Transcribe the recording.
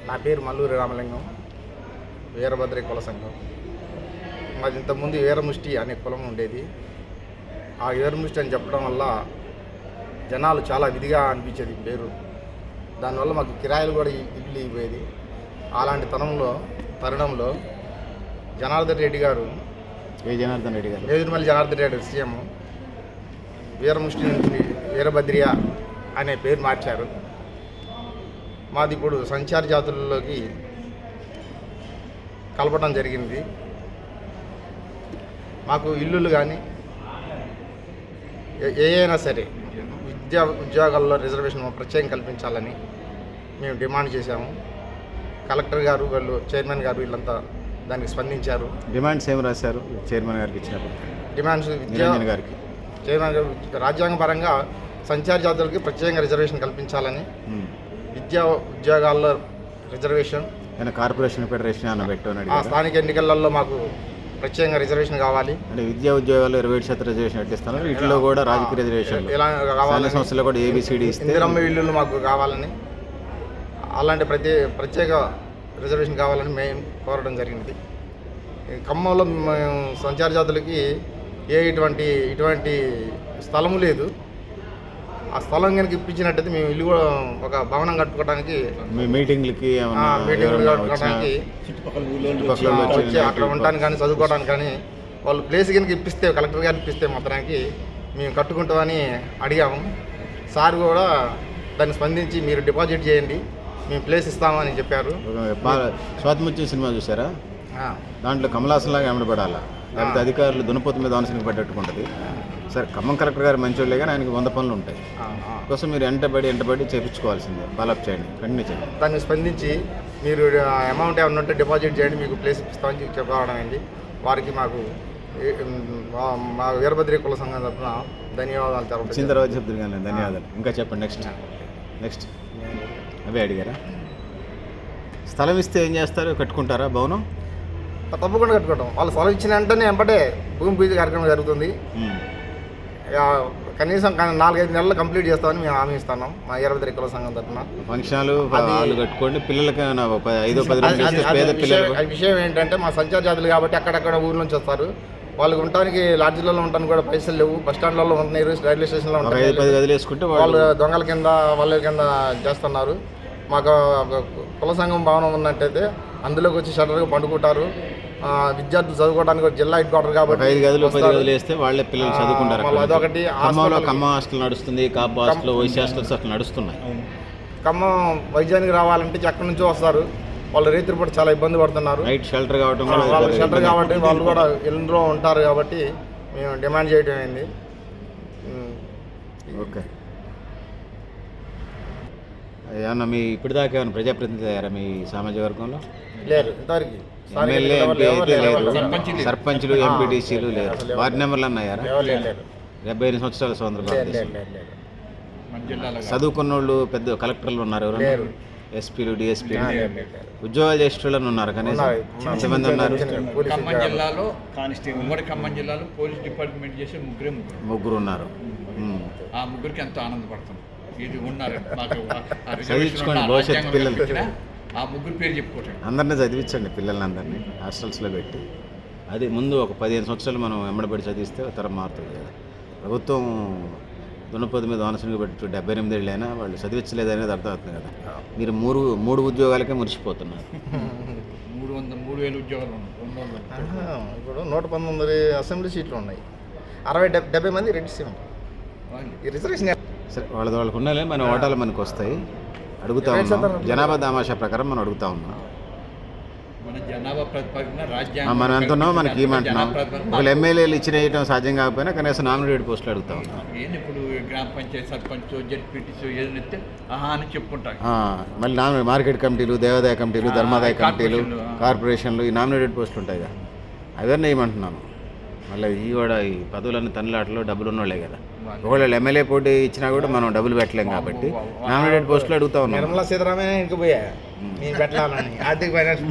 నా పేరు మల్లూరి రామలింగం, వీరభద్రి కుల సంఘం. మాది ఇంతకుముందు వీరముష్టి అనే కులం ఉండేది. ఆ వీరముష్టి అని చెప్పడం వల్ల జనాలు చాలా విధిగా అనిపించేది పేరు. దానివల్ల మాకు కిరాయిలు కూడా ఇల్లు ఇవ్వేది. అలాంటి తరుణంలో జనార్దన్ రెడ్డి గారు, వేదురుమల్లి జనార్దన్ రెడ్డి సీఎం వీరముష్టి నుంచి వీరభద్రియ అనే పేరు మార్చారు. మాది ఇప్పుడు సంచార జాతులలోకి కలపడం జరిగింది. మాకు ఇల్లులు కానీ అయినా సరే ఉద్యోగాల్లో రిజర్వేషన్ ప్రత్యేకం కల్పించాలని మేము డిమాండ్ చేశాము. కలెక్టర్ గారు, వాళ్ళు చైర్మన్ గారు వీళ్ళంతా దానికి స్పందించారు. డిమాండ్స్ ఏమి రాశారు చైర్మన్ గారికి ఇచ్చినప్పుడు? డిమాండ్స్ గారికి చైర్మన్ గారు రాజ్యాంగపరంగా సంచార జాతులకి ప్రత్యేకంగా రిజర్వేషన్ కల్పించాలని, విద్యా ఉద్యోగాల్లో రిజర్వేషన్, కార్పొరేషన్ ఫెడరేషన్ అన్న పెట్టాను. ఆ స్థానిక ఎన్నికలలో మాకు ప్రత్యేకంగా రిజర్వేషన్ కావాలి. అంటే విద్యా ఉద్యోగాల్లో 27% రిజర్వేషన్ పెట్టిస్తున్నారు. వీటిలో కూడా రాజకీయ రిజర్వేషన్ ఇలా కావాలి. సంస్థలో కూడా ఏబిసిడి ఇందిరమ్మ ఇల్లులు మాకు కావాలని, అలాంటి ప్రత్యేక రిజర్వేషన్ కావాలని మేము కోరడం జరిగింది. ఖమ్మంలో మేము సంచార జాతులకి ఇటువంటి స్థలము లేదు. ఆ స్థలం కనుక ఇప్పించినట్టయితే మేము ఇల్లు కూడా ఒక భవనం కట్టుకోవడానికి, మీటింగ్లకి కట్టుకోవడానికి వచ్చి అక్కడ ఉండడానికి కానీ చదువుకోవడానికి కానీ వాళ్ళు ప్లేస్ కనుక ఇప్పిస్తే, కలెక్టర్ గారు ఇప్పిస్తే మాత్రానికి మేము కట్టుకుంటామని అడిగాము. సార్ కూడా దాన్ని స్పందించి మీరు డిపాజిట్ చేయండి, మేము ప్లేస్ ఇస్తామని చెప్పారు. స్వాతిముత్యం సినిమా చూసారా? దాంట్లో కమలాసంలాగా ఎమ్మడబడాలా, లేకపోతే అధికారులు దునపోతు మీద ఆనసనికి పట్టేట్టుకుంటుంది. సరే, ఖమ్మం కలెక్టర్ గారు మంచోళ్ళే కానీ ఆయనకి 100 పనులు ఉంటాయి. కోసం మీరు ఎంటబడి చేయించుకోవాల్సిందే. ఫాలోఅప్ చేయండి, కంటిన్యూ చేయండి. దాన్ని స్పందించి మీరు అమౌంట్ ఏమన్నా ఉంటే డిపాజిట్ చేయండి, మీకు ప్లేస్ ఇస్తామని చెప్పడం వారికి మా వీరభద్రి కుల సంఘం తరఫున ధన్యవాదాలు తెలపండి. వచ్చిన తర్వాత చెప్తారు కానీ ధన్యవాదాలు. ఇంకా చెప్పండి. నెక్స్ట్ అవే అడిగారా? స్థలం ఇస్తే ఏం చేస్తారు? కట్టుకుంటారా భవనం? తప్పకుండా కట్టుకుంటాం. వాళ్ళు స్థలం ఇచ్చిన వెంటనే వెంబడే భూమి పూజ కార్యక్రమం జరుగుతుంది. కనీసం 4-5 నెలలు కంప్లీట్ చేస్తామని మేము హామీ ఇస్తున్నాం మా వీరభద్రి కుల సంఘం తరఫున. ఫంక్షన్లు కట్టుకోండి, పిల్లలకి 5-10 విషయం ఏంటంటే మా సంచార జాతులు కాబట్టి అక్కడక్కడ ఊరి నుంచి వస్తారు. వాళ్ళకి ఉండటానికి లాడ్జీలలో ఉండడానికి కూడా పైసలు లేవు. బస్ స్టాండ్లలో ఉంటున్నారు, రైల్వే స్టేషన్లో ఉంటారు. వాళ్ళు దొంగల కింద వాళ్ళ కింద చేస్తున్నారు. మాకు కుల సంఘం భవనం ఉన్నట్టయితే అందులోకి వచ్చి షటర్గా పండుకుంటారు. విద్యార్థులు చదువుకోవడానికి జిల్లా హెడ్ క్వార్టర్ కాబట్టి 5 గదులు 10 గదులు వేస్తే వాళ్ళే పిల్లలు చదువుకుంటారు. అదొకటి. ఖమ్మం హాస్టల్ నడుస్తుంది, కాపు హాస్టల్, వైసీ హాస్టల్స్ అట్లా నడుస్తున్నాయి. ఖమ్మం వైద్యానికి రావాలంటే ఎక్కడి నుంచో వస్తారు. వాళ్ళు రైతులు కూడా చాలా ఇబ్బంది పడుతున్నారు. నైట్ షెల్టర్ కావడం, షెల్టర్ కాబట్టి వాళ్ళు కూడా ఇళ్ళలో ఉంటారు కాబట్టి మేము డిమాండ్ చేయడం అయింది. ఓకే. ఏమన్నా మీ ఇప్పటిదాకా ఏమైనా ప్రజాప్రతినిధి అయ్యారా మీ సామాజిక వర్గంలో? లేరు ఇంతవరకు. ఎమ్మెల్యే, ఎంపీ అయితే లేరు, సర్పంచ్లు, ఎంపీటీసీలు లేరు. వార్డు నెంబర్లు అన్నాయారా? 78 సంవత్సరాల స్వతంత్ర చదువుకున్న వాళ్ళు పెద్ద కలెక్టర్లు ఉన్నారు, ఎవరు ఎస్పీలు, డిఎస్పీలు, ఉద్యోగాలు చేసేవాళ్ళని ఉన్నారు. కనీసం ఎంతమంది ఉన్నారు? ఖమ్మం జిల్లాలో పోలీస్ డిపార్ట్మెంట్ చేసే ముగ్గురు ఉన్నారు. ఆ ముగ్గురికి ఎంతో ఆనందపడుతుంది. ఇది ఉన్నారు చదివించుకోండి భవిష్యత్తు పిల్లలు. ఆ ముగ్గురు పేరు చెప్పుకోవటం, అందరినీ చదివించండి, పిల్లల్ని అందరినీ హాస్టల్స్లో పెట్టి. అది ముందు ఒక 15 సంవత్సరాలు మనం వెంబడబడి చదివిస్తే తరం మారుతుంది కదా. ప్రభుత్వం దున్నపోతు మీద ఆనసనిగా పెట్టి 78 ఏళ్ళైనా వాళ్ళు చదివించలేదనేది అర్థమవుతుంది కదా. మీరు మూడు ఉద్యోగాలకే మురిసిపోతున్నారు. 3,000 ఉద్యోగాలు ఉన్నాయి. ఇప్పుడు 119 అసెంబ్లీ సీట్లు ఉన్నాయి. 60-70 మంది రెడ్డిస్ రిజర్వేషన్. సరే, వాళ్ళకి ఉండాలి. మన ఓటాలు మనకు వస్తాయి. అడుగుతా ఉన్నాం, జనాభా దామాషా ప్రకారం మనం అడుగుతా ఉన్నాం. మనం ఎంత ఉన్నామో మనకి ఏమంటున్నాం. ఒకళ్ళు ఎమ్మెల్యేలు ఇచ్చిన సాధ్యం కాకపోయినా కనీసం నామినేటెడ్ పోస్టులు అడుగుతా ఉన్నాం. ఇప్పుడు గ్రామ పంచాయతీ సర్పంచ్, జెడ్పీటీసీ ఏదైతే అని చెప్పుకుంటారు. మళ్ళీ మార్కెట్ కమిటీలు, దేవాదాయ కమిటీలు, ధర్మాదాయ కమిటీలు, కార్పొరేషన్లు, ఈ నామినేటెడ్ పోస్టులు ఉంటాయి కదా, అవన్నీ ఏమంటున్నాను. మళ్ళీ ఈ పదవులన్నీ తనలాటలో డబ్బులు ఉన్నోళ్ళే కదా. ఒకవేళ ఎమ్మెల్యే పోటీ ఇచ్చినా కూడా మనం డబ్బులు పెట్టలేం కాబట్టి నామినేటెడ్ పోస్టులు అడుగుతా ఉన్నాం. నిర్మలా సీతారామన్ ఇంకా పోయా పెట్టాలని ఆర్థిక ఫైనాన్స్